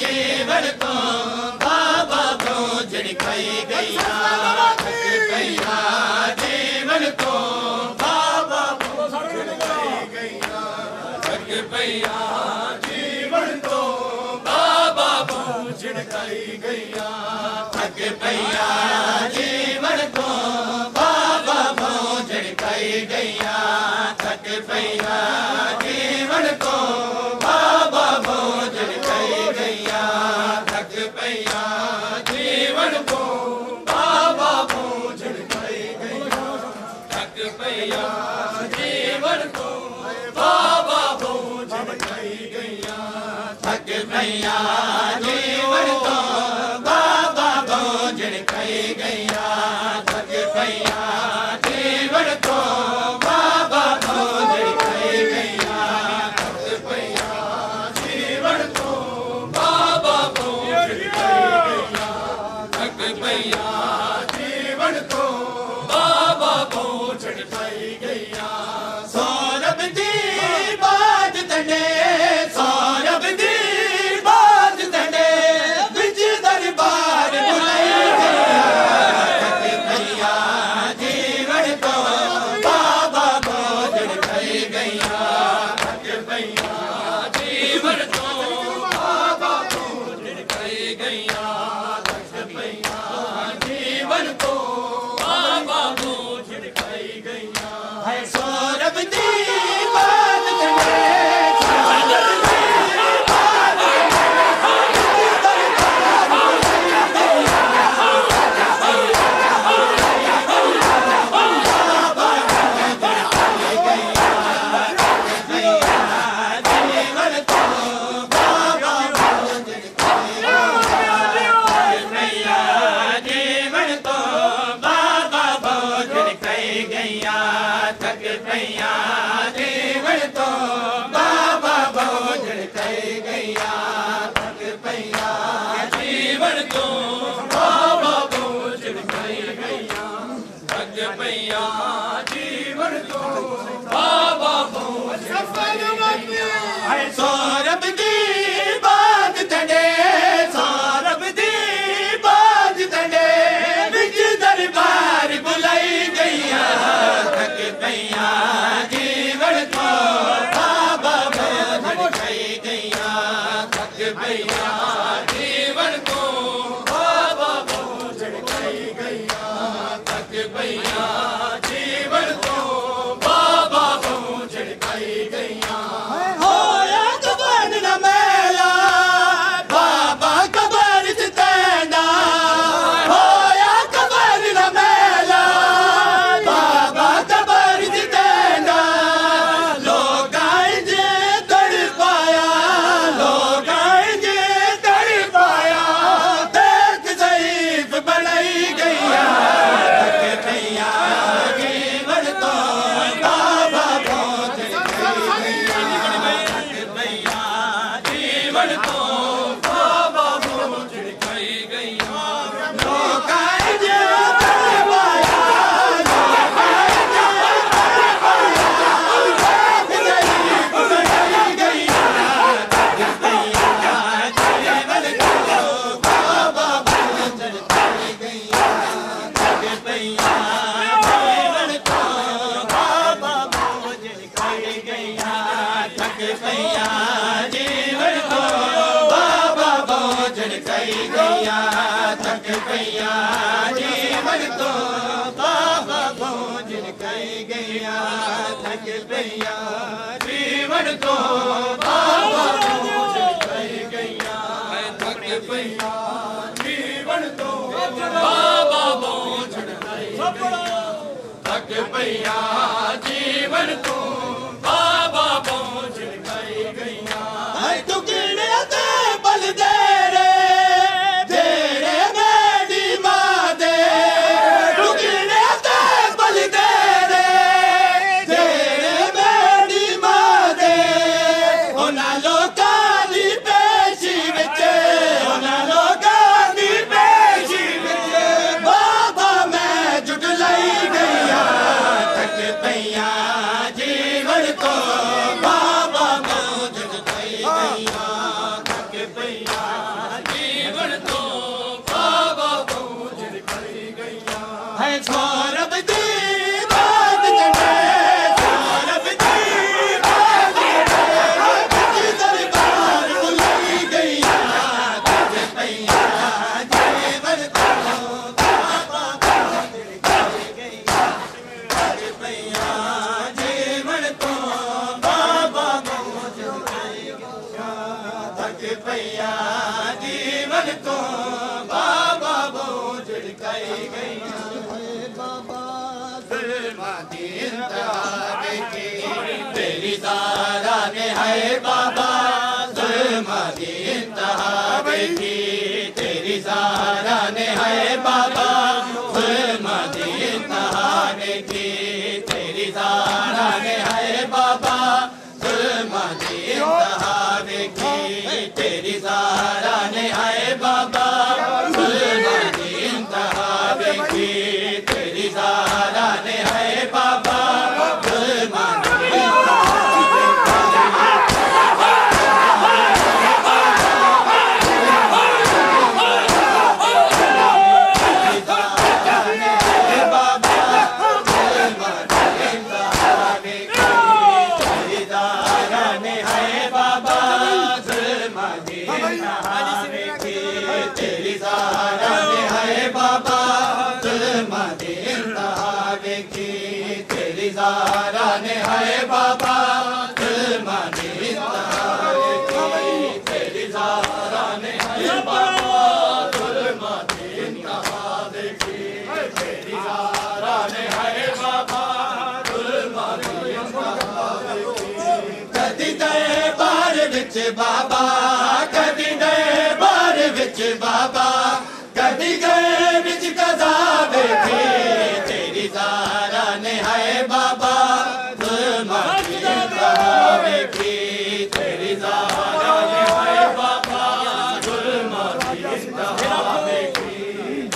जीवन तो बाबा बोझ खाई गैया थक पैया जीवन तो बाबा बोझ खाई गैया थक पैया जीवन तो बाबा बोझ खाई गैया थक पैया जीवन तो बाबा बोझ खाई गैया थक पैया जीवन तो बाबा बोझ खाई गैया थक पैया जीवन को बाबा बोझ खाई गैया थक पैया जीवन को बाबा बोझ खाई गैया थक पैया जीवन को बाबा बोझ खाई गैया थक पैया जीवन को बाबा बोझ खाई गैया थक पैया जीवन को बाबा बोझ खाई गैया थक पैया जीवन को बाबा बोझ खाई गैया सौरभ दी बाज तंडे सौरभ दी बाज तंडे बिच दरबार बुलाई गैया थक पैया जीवन को बाबा बोझ खाई गैया थक पैया जीवन को बाबा बोझ खाई गैया थक पैया जीवन को बाबा बोझ खाई गैया है सौरभ दी बात तंडे सौरभ दी बात जीवन तो बाबा बोझ खाई गैया थक पैया जीवन तो बाबा बोझ खाई गैया थक पैया जीवन तो बाबा बोझ खाई गैया थक पैया जीवन तो बाबा बोझ है सौरभ दी बात तंडे सौरभ दी बाज तंडे बिच दरबार बुलाई गैया थक पैया जीवन को बाबा बोझ खाई गैया थक पैया जीवन को बाबा बोझ खाई गैया थक पैया जीवन को बाबा बोझ खाई गैया होया कबर न मेला बाबा कबर से तैंडा होया कबर न मेला बाबा कबर से तैंडा लोग आएंगे तड़ पाया लोग आएंगे तड़ पाया देख ज़ईफ़ बनाई गैया थक पैया जीवन तो बाबा बोझ खाई गैया थक पैया जीवन तो बाबा बोझ खाई गैया लोग आएंगे तड़ पाया लोग आएंगे तड़ पाया देख ज़ईफ़ बनाई गैया थक पैया जीवन तो बाबा बोझ खाई गैया थक पैया जीवन तो बाबा बोझ खाई गैया थक पैया जीवन तो बाबा बोझ खाई गैया थक पैया जीवन तो बाबा बोझ खाई गैया थक पैया जीवन तो बाबा बोझ खाई गैया थक पैया जीवन तो बाबा बोझ खाई गैया थक पैया जीवन तो बाबा बोझ खाई गैया टुकड़े ते बल दे रे तेरे मेरी माँ दे टुकड़े ते बल दे रे तेरे मेरी माँ दे उन्हां लोकां दी पेशी विच उन्हां लोकां दी पेशी विच बाबा मैं जुट लाई गैया थक पैया जी जीवन तो बाबा बोझ खाई गया है सौरभ दी बात चढ़े सौरभ दी बात चढ़े दरबार बुलाई गया तज पैया जीवन तो बाबा बोझ खाई गया तज पैया जीवन तो बाबा बोझ खाई गया तज पैया जीवन तो बाबा बोझ खाई गया तेरी सारा ने है बाबा जुल्माती इंतहा देखी तेरी सारा ने है बाबा जुल्माती इंतहा देखी तेरी सारा ने है बाबा जुल्माती इंतहा देखी तेरी सारा ने है बाबा जुल्माती इंतहा देखी तेरी सारा ने है बाबा ज़ारा ने है बाबा जुल्माती इंतहा देखी तेरी ज़ारा ने है बाबा जुल्माती इंतहा देखी तेरी ज़ारा ने है बाबा जुल्माती इंतहा देखी कदी दरबार विच बाबा कदी दरबार विच बाबा कदी गए विच कज़ा देखी तेरी ज़ारा ने है बाबा जुल्माती इंतहा देखी तेरी ज़ारा ने है बाबा जुल्माती इंतहा देखी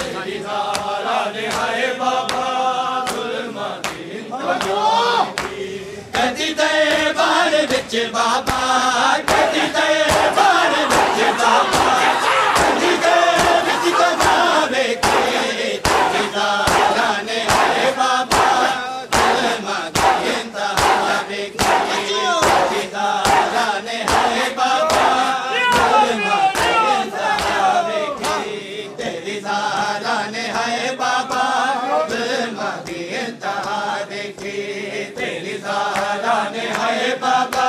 तेरी ज़ारा ने है बाबा जुल्माती इंतहा देखी कदी दरबार विच बाबा कदी दरबार विच बाबा कदी गए विच कज़ा देखी तेरी ज़ारा ने है बाबा जुल्माती इंतहा देखी तेरी ज़ारा ने है बाबा जुल्माती इंतहा देखी तेरी ज़ारा ने है बाबा जुल्माती इंतहा देखी तेरी ज़ारा ने है बाबा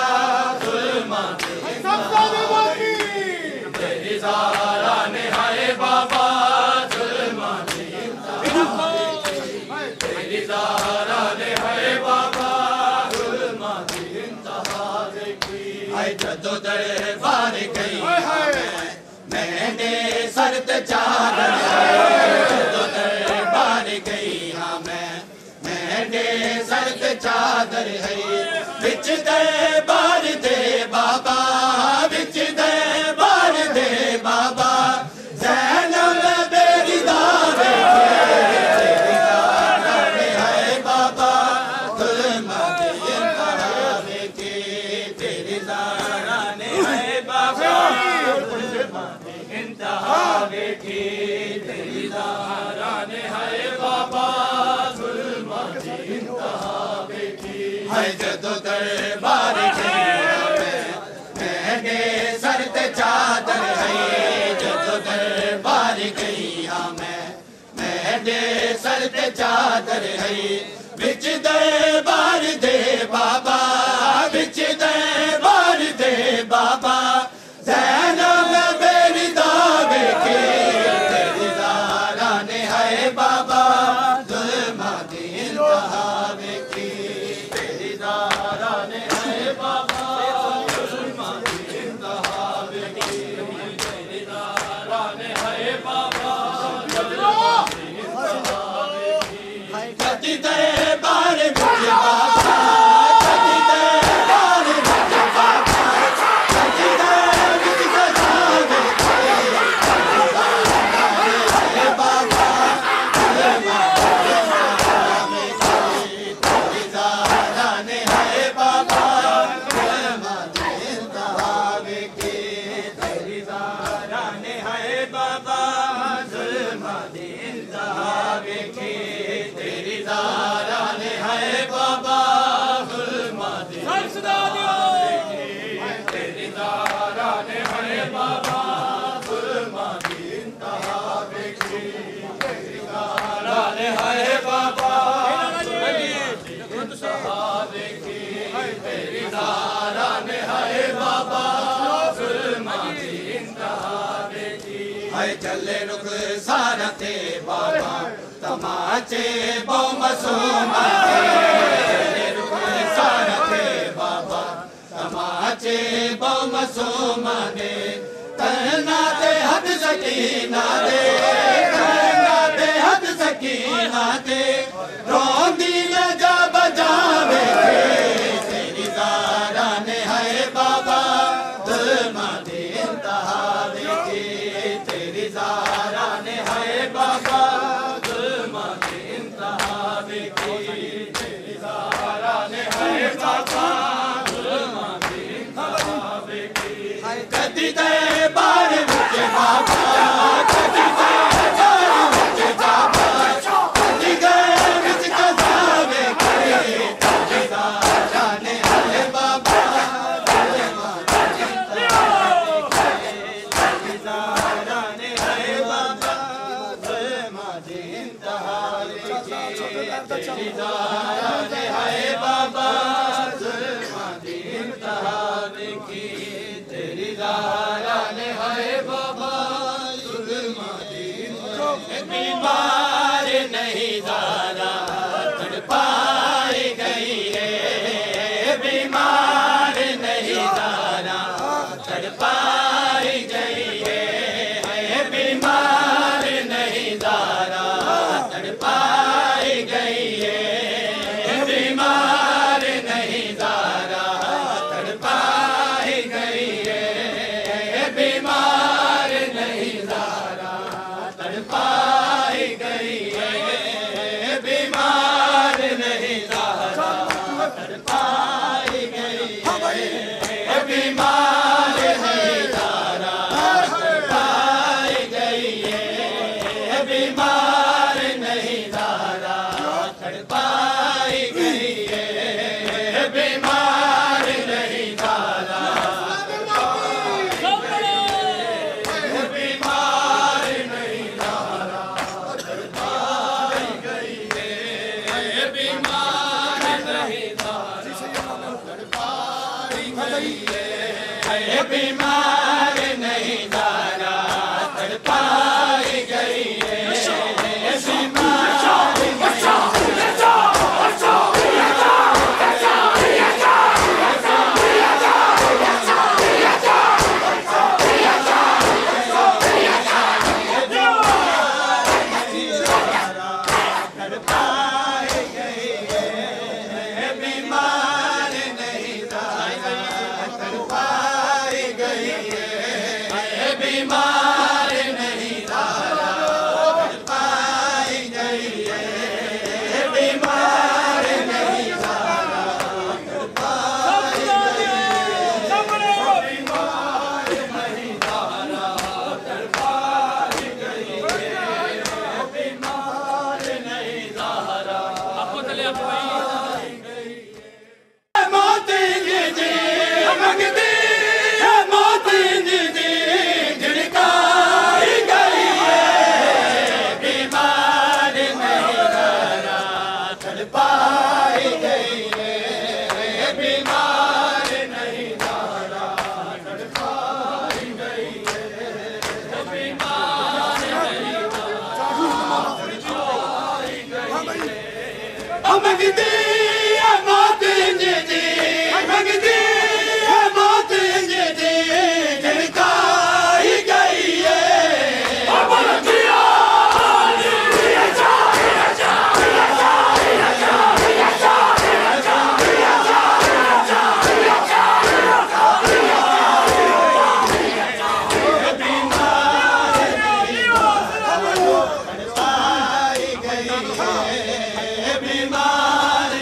जुल्माती इंतहा देखी तेरी ज़ारा ने है बाबा जुल्माती इंतहा तेरी ज़ारा ने है बाबा जुल्माती इंतहा देखी है जदों दरबार गई मैंने सर ते चादर जदों दरबार गई हाँ मैंने सर ते चादर है विच दरबार दे बाबा विच दरबार दे बाबा ज़ैनब बेरी दावे तेरी ज़ारा ने है बाबा जुल्माती इंतहा देखी तेरी ज़ारा ने है बाबा जुल्माती इंतहा देखी तेरी ज़ारा ने है बाबा जुल्माती इंतहा देखी है जदों दरबार गई मैंने सर ते चादर है जदों दरबार गई हाँ मैंने सर ते चादर है विच दरबार दे बाबा विच दरबार दे बाबा ज़ैनब बेरी दावे के तेरी ज़ारा ने है बाबा जुल्माती इंतहा देखी तेरी ज़ारा ने है बाबा जुल्माती इंतहा देखी तेरी ज़ारा ने है बाबा जुल्माती इंतहा देखी कदी दरबार विच बाबा बाबा जुल्मा दी इंतहा वेखी तेरी ज़ारा ने है बाबा जुल्मा दी इंतहा वेखी तेरी ज़ारा ने है बाबा जुल्मा दी इंतहा वेखी तेरी ज़ारा ने है बाबा इंतहा वेखी तेरी ज़ारा ने है बाबा जुल्मा दी इंतहा वेखी है चले रुख सारा थे बाबा तमाचे बो मसूमा चले रुख सारा थे बाबा तमाचे बो मसूमा ने कहना दे हद सकीना दे कहना दे हद सकीना दे रोंदी न जा बजावे तेरी ज़ारा ने है बाबा जुल्मा दी इंतहा वेखी तेरी ज़ारा ने है बाबा जुल्मा दी इंतहा वेखी तेरी ज़ारा ने है बाबा जुल्मा दी इंतहा वेखी कदी ते बार विच बाबा कदी ते बार विच बाबा कदी गए विच कजावे तेरी ज़ारा ने है बाबा जुल्मा दी इंतहा वेखी तेरी ज़ारा ने है बाबा जुल्मा दी इंतहा वेखी तेरी ज़ारा ने है बाबा जुल्मा दी इंतहा वेखी तेरी ज़ारा ने है बाबा जुल्मा दी बीमार नहीं ज़ारा तड़पाई गई है बीमार नहीं ज़ारा तड़पाई गई है बीमार नहीं ज़ारा तड़पाई गई है बीमार नहीं ज़ारा तड़पाई गई है बीमार नहीं ज़ारा तड़पाई गई है बीमार नहीं ज़ारा तड़पाई गई है बीमार नहीं ज़ारा तड़पाई गई है बीमार नहीं ज़ारा तड़पाई गई है बीमार नहीं ज़ारा बीमार नहीं ज़ारा तड़पाई गई है बीमार नहीं ज़ारा तड़पाई गई है बीमार नहीं ज़ारा तड़पाई गई है बीमार नहीं ज़ारा तड़पाई गई है बीमार नहीं ज़ारा तड़पाई गई है बीमार नहीं ज़ारा तड़पाई गई है बीमार नहीं ज़ारा तड़पाई गई है बीमार नहीं ज़ारा मौत जी मंगती है मौत जी झिड़काई गई है बीमार नहीं ज़ारा तड़पाई गई है बीमार नहीं ज़ारा तड़पाई गई है बीमार नहीं ज़ारा तड़पाई गई है मंगती है मौत जी मंगती है मौत जी झिड़काई गई है बीमार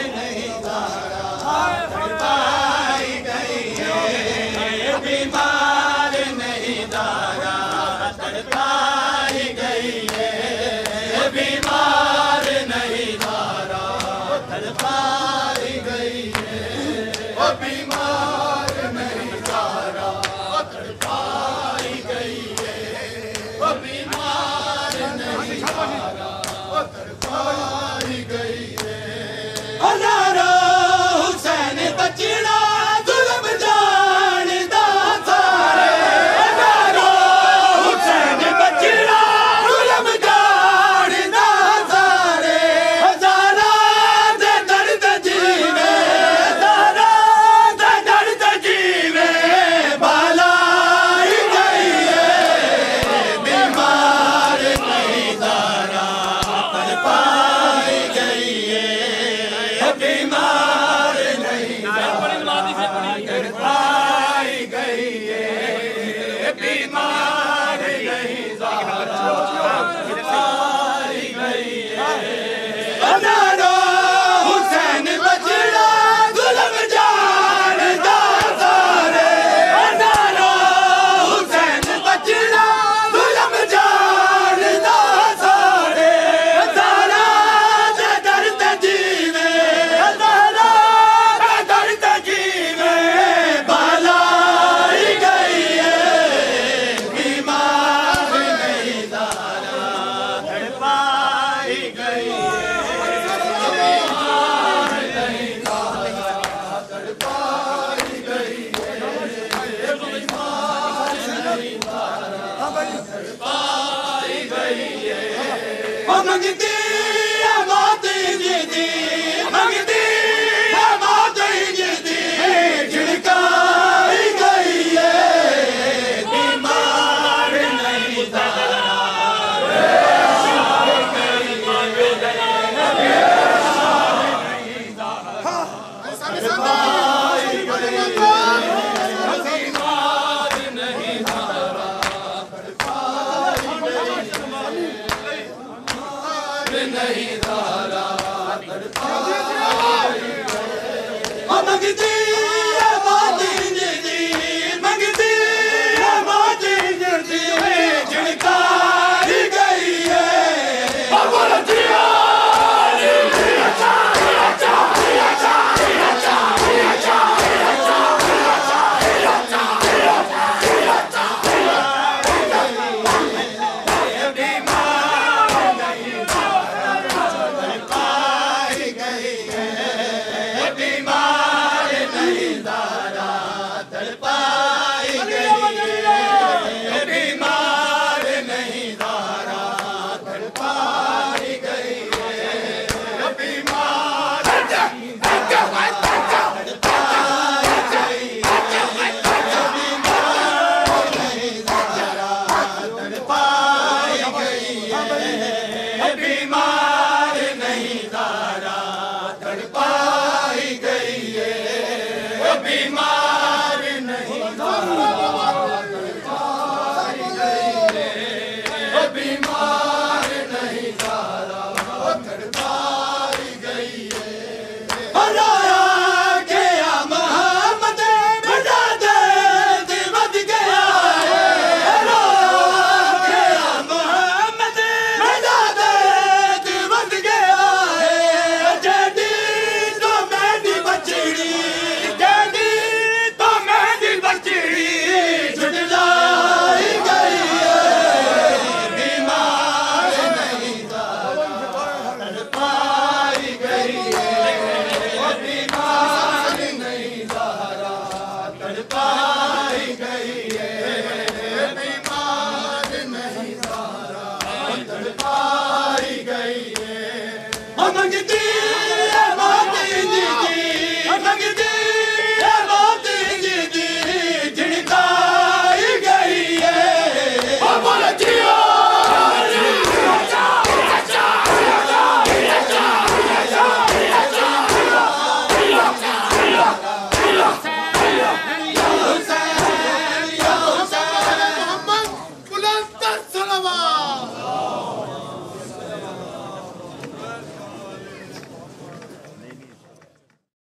पाई गई है। मंगती है मौत जिदी, मंगती है मौत जिदी, झिड़काई गई है। बीमार नहीं दारा नहीं धारा मंगती है मौत जिदी, मंगती है मौत जिदी, झिड़काई गई है। मंगती है मौत जिदी, मंगती है मौत जिदी, झिड़काई गई है। बुलंद सलावत।